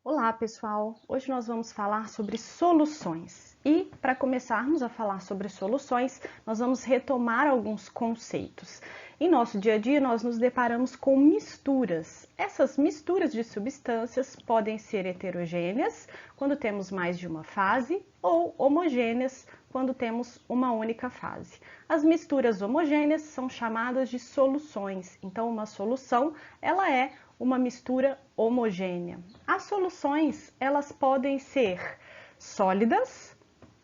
Olá, pessoal! Hoje nós vamos falar sobre soluções. E para começarmos a falar sobre soluções, nós vamos retomar alguns conceitos. Em nosso dia a dia, nós nos deparamos com misturas. Essas misturas de substâncias podem ser heterogêneas, quando temos mais de uma fase, ou homogêneas, quando temos uma única fase. As misturas homogêneas são chamadas de soluções. Então, uma solução, ela é uma mistura homogênea. As soluções, elas podem ser sólidas,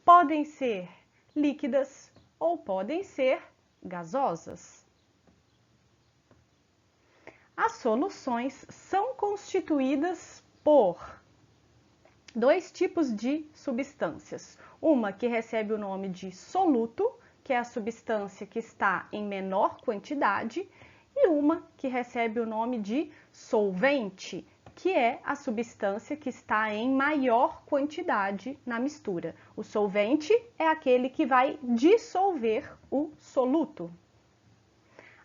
podem ser líquidas ou podem ser gasosas. As soluções são constituídas por dois tipos de substâncias. Uma que recebe o nome de soluto, que é a substância que está em menor quantidade, e uma que recebe o nome de solvente, que é a substância que está em maior quantidade na mistura. O solvente é aquele que vai dissolver o soluto.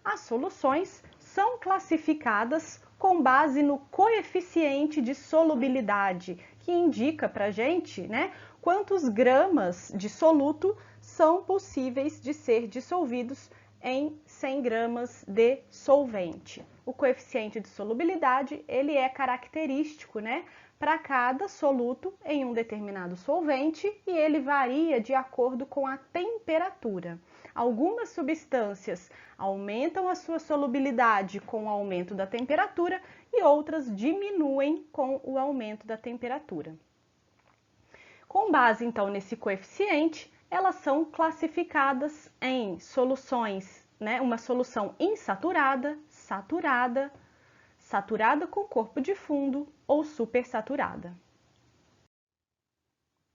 As soluções são classificadas com base no coeficiente de solubilidade, que indica para a gente, né, quantos gramas de soluto são possíveis de ser dissolvidos em 100 gramas de solvente. O coeficiente de solubilidade, ele é característico, né, para cada soluto em um determinado solvente e ele varia de acordo com a temperatura. Algumas substâncias aumentam a sua solubilidade com o aumento da temperatura e outras diminuem com o aumento da temperatura. Com base, então, nesse coeficiente, elas são classificadas em soluções, né? Uma solução insaturada, saturada, saturada com corpo de fundo ou supersaturada.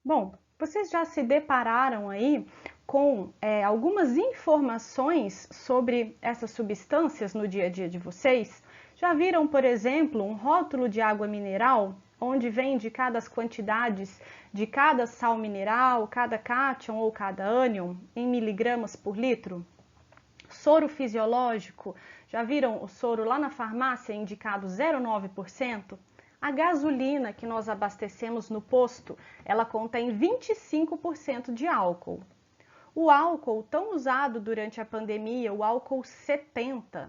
Bom, vocês já se depararam aí com algumas informações sobre essas substâncias no dia a dia de vocês? Já viram, por exemplo, um rótulo de água mineral, onde vem indicado as quantidades de cada sal mineral, cada cátion ou cada ânion em miligramas por litro? Soro fisiológico, já viram o soro lá na farmácia indicado 0,9%? A gasolina que nós abastecemos no posto, ela contém 25% de álcool. O álcool tão usado durante a pandemia, o álcool 70.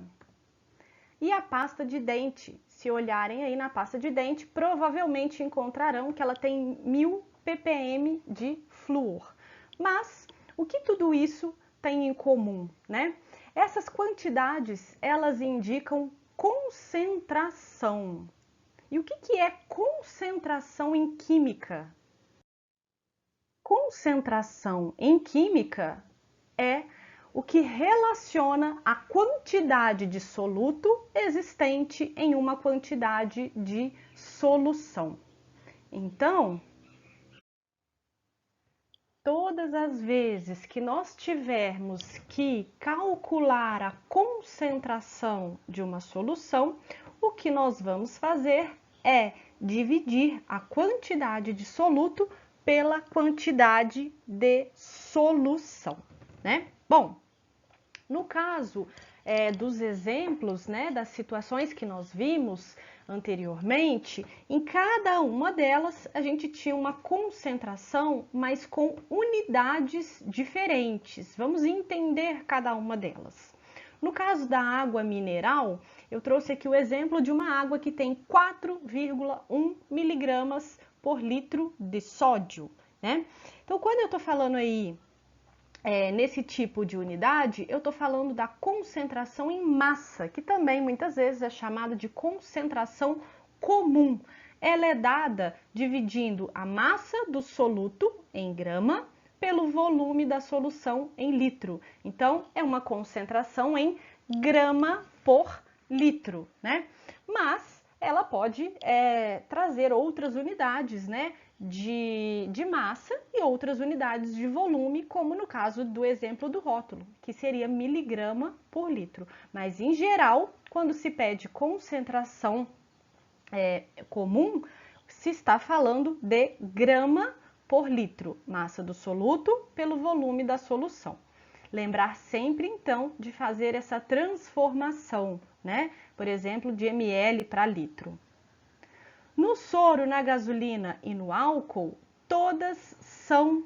E a pasta de dente, se olharem aí na pasta de dente, provavelmente encontrarão que ela tem 1000 ppm de flúor. Mas o que tudo isso tem em comum, né? Essas quantidades, elas indicam concentração. E o que é concentração em química? Concentração em química é o que relaciona a quantidade de soluto existente em uma quantidade de solução. Então, todas as vezes que nós tivermos que calcular a concentração de uma solução, o que nós vamos fazer é dividir a quantidade de soluto pela quantidade de solução, né? Bom, no caso dos exemplos, né, das situações que nós vimos anteriormente, em cada uma delas a gente tinha uma concentração, mas com unidades diferentes. Vamos entender cada uma delas. No caso da água mineral, eu trouxe aqui o exemplo de uma água que tem 4,1 miligramas por litro de sódio, né? Então, quando eu estou falando aí nesse tipo de unidade, eu estou falando da concentração em massa, que também muitas vezes é chamada de concentração comum. Ela é dada dividindo a massa do soluto em grama pelo volume da solução em litro. Então, é uma concentração em grama por litro, né? Mas ela pode trazer outras unidades, né? De massa e outras unidades de volume, como no caso do exemplo do rótulo, que seria miligrama por litro. Mas, em geral, quando se pede concentração comum, se está falando de grama por litro, massa do soluto pelo volume da solução. Lembrar sempre, então, de fazer essa transformação, né? Por exemplo, de ml para litro. No soro, na gasolina e no álcool, todas são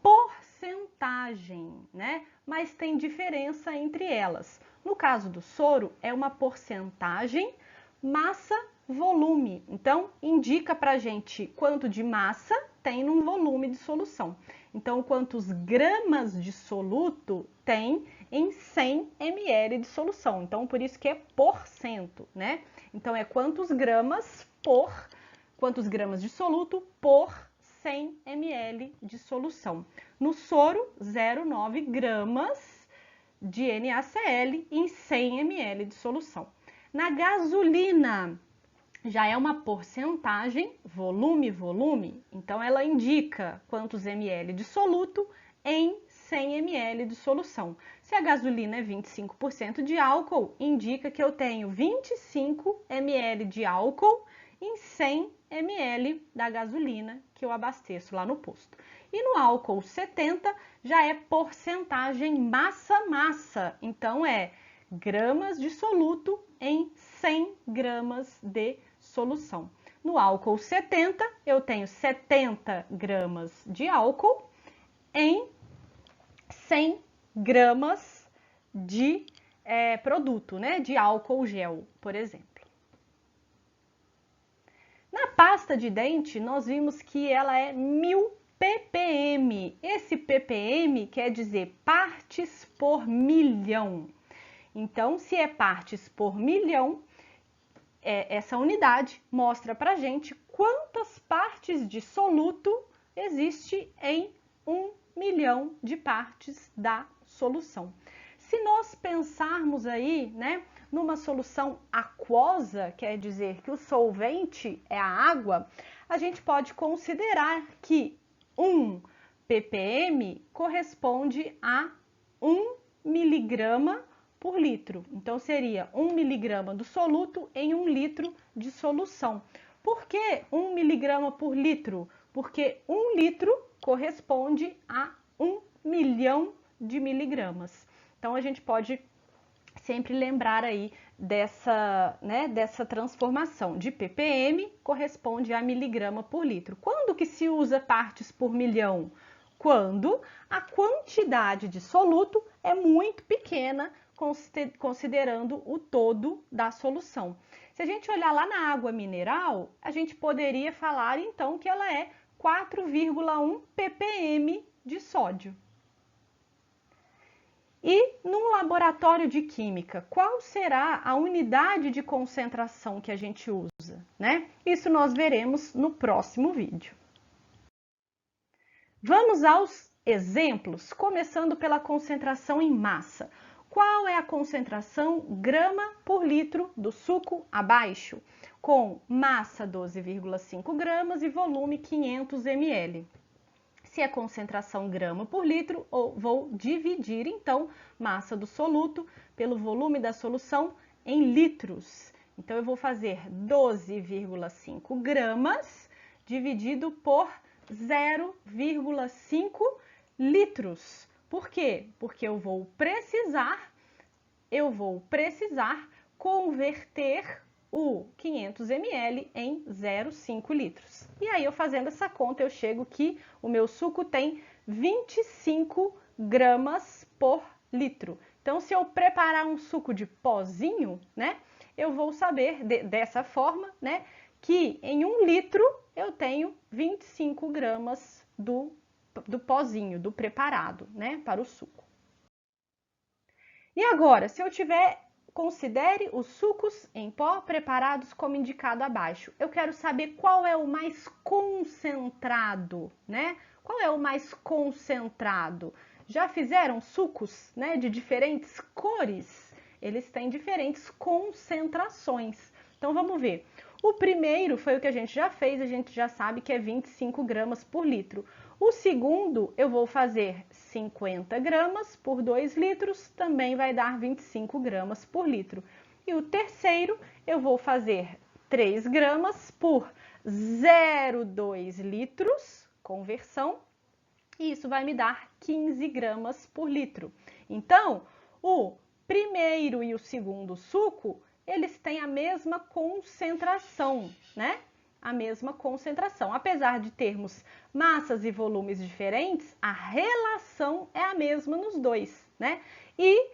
porcentagem, né? Mas tem diferença entre elas. No caso do soro, é uma porcentagem massa-volume. Então, indica pra gente quanto de massa tem num volume de solução. Então, quantos gramas de soluto tem em 100 ml de solução. Então, por isso que é porcento, né? Então, é quantos gramas de soluto por 100 ml de solução. No soro, 0,9 gramas de NaCl em 100 ml de solução. Na gasolina, já é uma porcentagem, volume, então ela indica quantos ml de soluto em 100 ml de solução. Se a gasolina é 25% de álcool, indica que eu tenho 25 ml de álcool em 100 ml da gasolina que eu abasteço lá no posto. E no álcool 70 já é porcentagem massa-massa, então é gramas de soluto em 100 gramas de solução. No álcool 70, eu tenho 70 gramas de álcool em 100 gramas de produto, né? De álcool gel, por exemplo. Na pasta de dente, nós vimos que ela é 1000 ppm. Esse ppm quer dizer partes por milhão. Então, se é partes por milhão, essa unidade mostra pra gente quantas partes de soluto existe em 1 milhão de partes da solução. Se nós pensarmos aí, né, numa solução aquosa, quer dizer que o solvente é a água, a gente pode considerar que 1 ppm corresponde a 1 miligrama por litro. Então, seria 1 miligrama do soluto em 1 litro de solução. Por que 1 miligrama por litro? Porque 1 litro corresponde a 1 milhão de miligramas. Então, a gente pode sempre lembrar aí dessa transformação de ppm corresponde a miligrama por litro. Quando que se usa partes por milhão? Quando a quantidade de soluto é muito pequena, considerando o todo da solução. Se a gente olhar lá na água mineral, a gente poderia falar então que ela é 4,1 ppm de sódio. E num laboratório de química, qual será a unidade de concentração que a gente usa, né? Isso nós veremos no próximo vídeo. Vamos aos exemplos, começando pela concentração em massa. Qual é a concentração grama por litro do suco abaixo? Com massa 12,5 gramas e volume 500 ml. Se é concentração grama por litro, vou dividir, então, massa do soluto pelo volume da solução em litros. Então, eu vou fazer 12,5 gramas dividido por 0,5 litros. Por quê? Porque eu vou precisar converter o 500 ml em 0,5 litros. E aí, eu fazendo essa conta, eu chego que o meu suco tem 25 gramas por litro. Então, se eu preparar um suco de pozinho, né, eu vou saber dessa forma, né, que em 1 litro eu tenho 25 gramas do pozinho, do preparado, né, para o suco. E agora, se eu tiver considere os sucos em pó preparados como indicado abaixo. Eu quero saber qual é o mais concentrado, né? Qual é o mais concentrado? Já fizeram sucos, né, de diferentes cores? Eles têm diferentes concentrações. Então, vamos ver. O primeiro foi o que a gente já fez, a gente já sabe que é 25 gramas por litro. O segundo, eu vou fazer 50 gramas por 2 litros, também vai dar 25 gramas por litro. E o terceiro, eu vou fazer 3 gramas por 0,2 litros, conversão, e isso vai me dar 15 gramas por litro. Então, o primeiro e o segundo suco, eles têm a mesma concentração, né? a mesma concentração. Apesar de termos massas e volumes diferentes, a relação é a mesma nos dois, né? E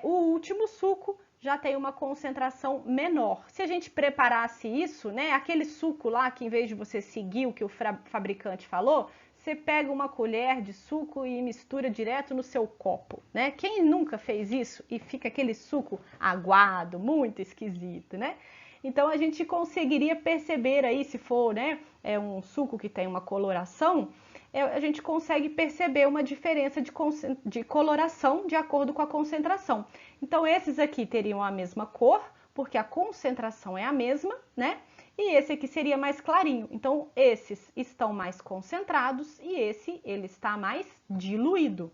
o último suco já tem uma concentração menor. Se a gente preparasse isso, né, aquele suco lá que em vez de você seguir o que o fabricante falou, você pega uma colher de suco e mistura direto no seu copo, né? Quem nunca fez isso e fica aquele suco aguado, muito esquisito, né? Então, a gente conseguiria perceber aí, se for, né, um suco que tem uma coloração, a gente consegue perceber uma diferença de coloração de acordo com a concentração. Então, esses aqui teriam a mesma cor, porque a concentração é a mesma, né? E esse aqui seria mais clarinho. Então, esses estão mais concentrados e esse, ele está mais diluído.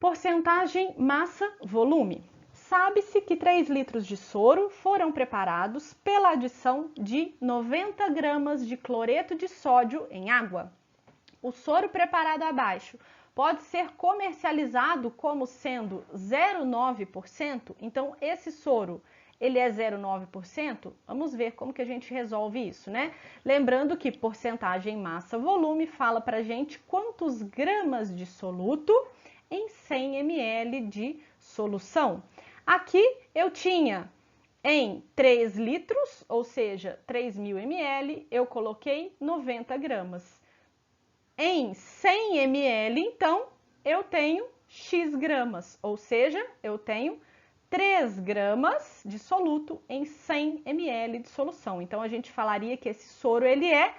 Porcentagem massa-volume. Sabe-se que 3 litros de soro foram preparados pela adição de 90 gramas de cloreto de sódio em água. O soro preparado abaixo pode ser comercializado como sendo 0,9%. Então, esse soro, ele é 0,9%? Vamos ver como que a gente resolve isso, né? Lembrando que porcentagem massa-volume fala pra gente quantos gramas de soluto em 100 ml de solução. Aqui eu tinha em 3 litros, ou seja, 3.000 ml, eu coloquei 90 gramas. Em 100 ml, então, eu tenho X gramas, ou seja, eu tenho 3 gramas de soluto em 100 ml de solução. Então, a gente falaria que esse soro ele é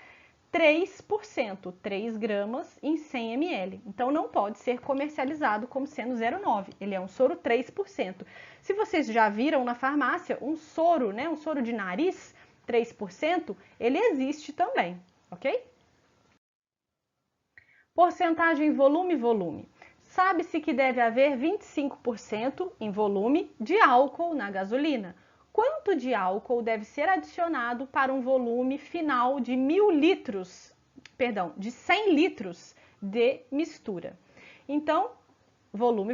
3%, 3 gramas em 100 ml. Então, não pode ser comercializado como sendo 0,9. Ele é um soro 3%. Se vocês já viram na farmácia um soro, né, um soro de nariz, 3%, ele existe também, ok? Porcentagem volume-volume. Sabe-se que deve haver 25% em volume de álcool na gasolina. Quanto de álcool deve ser adicionado para um volume final de 100 litros de mistura? Então, volume,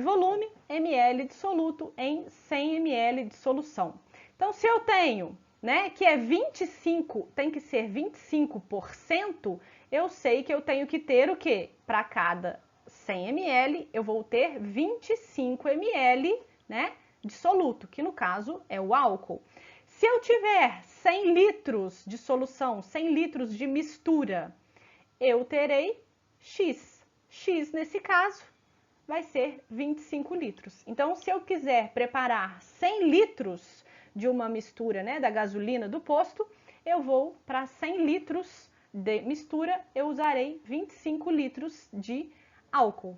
ml de soluto em 100 ml de solução. Então, se eu tenho, né, que é 25, tem que ser 25%, eu sei que eu tenho que ter o quê? Para cada 100 ml, eu vou ter 25 ml, né, de soluto, que no caso é o álcool. Se eu tiver 100 litros de solução, 100 litros de mistura, eu terei X. X, nesse caso, vai ser 25 litros. Então, se eu quiser preparar 100 litros de uma mistura, né, da gasolina do posto, eu vou para 100 litros de mistura, eu usarei 25 litros de álcool.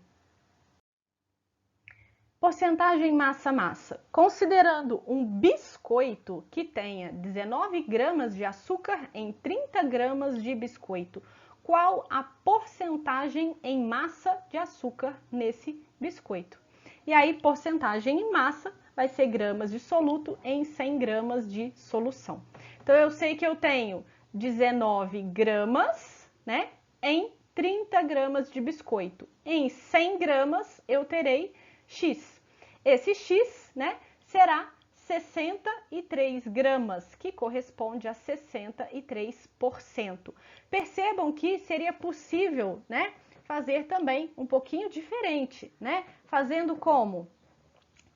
Porcentagem massa-massa. Considerando um biscoito que tenha 19 gramas de açúcar em 30 gramas de biscoito, qual a porcentagem em massa de açúcar nesse biscoito? E aí, porcentagem em massa vai ser gramas de soluto em 100 gramas de solução. Então, eu sei que eu tenho 19 gramas, né, em 30 gramas de biscoito. Em 100 gramas, eu terei X. Esse X, né, será 63 gramas, que corresponde a 63%. Percebam que seria possível, né, fazer também um pouquinho diferente, né? Fazendo como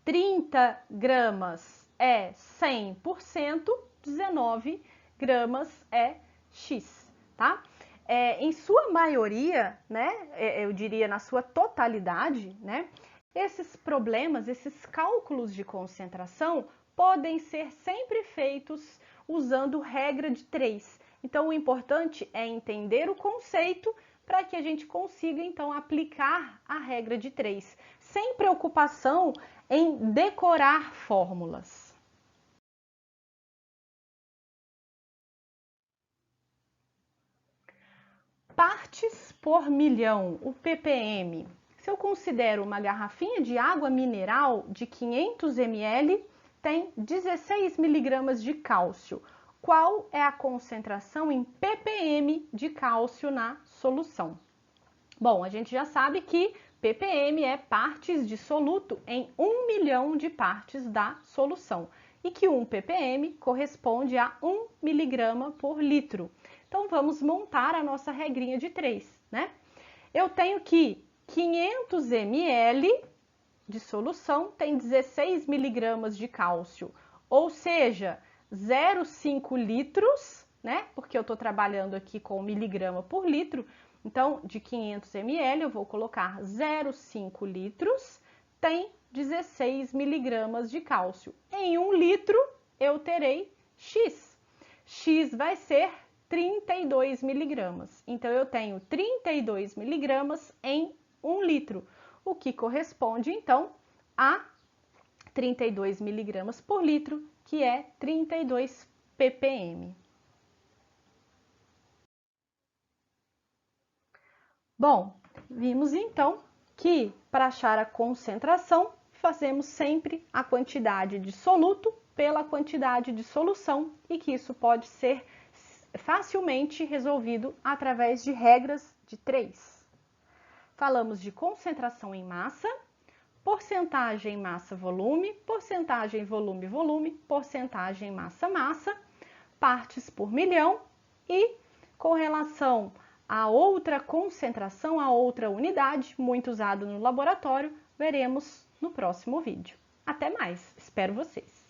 30 gramas é 100%, 19 gramas é X, tá? Em sua maioria, né, eu diria na sua totalidade, né, esses problemas, esses cálculos de concentração podem ser sempre feitos usando regra de 3. Então, o importante é entender o conceito para que a gente consiga, então, aplicar a regra de 3, sem preocupação em decorar fórmulas. Partes por milhão, o ppm. Se eu considero uma garrafinha de água mineral de 500 ml, tem 16 miligramas de cálcio. Qual é a concentração em ppm de cálcio na solução? Bom, a gente já sabe que ppm é partes de soluto em 1 milhão de partes da solução. e que 1 ppm corresponde a 1 miligrama por litro. Então, vamos montar a nossa regrinha de 3, né? Eu tenho que 500 ml de solução tem 16 miligramas de cálcio, ou seja, 0,5 litros, né? Porque eu estou trabalhando aqui com miligrama por litro, então de 500 ml eu vou colocar 0,5 litros, tem 16 miligramas de cálcio. Em 1 litro eu terei X. X vai ser 32 miligramas. Então, eu tenho 32 miligramas em 1 litro, o que corresponde, então, a 32 miligramas por litro, que é 32 ppm. Bom, vimos então que para achar a concentração, fazemos sempre a quantidade de soluto pela quantidade de solução e que isso pode ser facilmente resolvido através de regras de 3. Falamos de concentração em massa, porcentagem massa-volume, porcentagem volume-volume, porcentagem massa-massa, partes por milhão e com relação a outra concentração, a outra unidade, muito usada no laboratório, veremos no próximo vídeo. Até mais, espero vocês!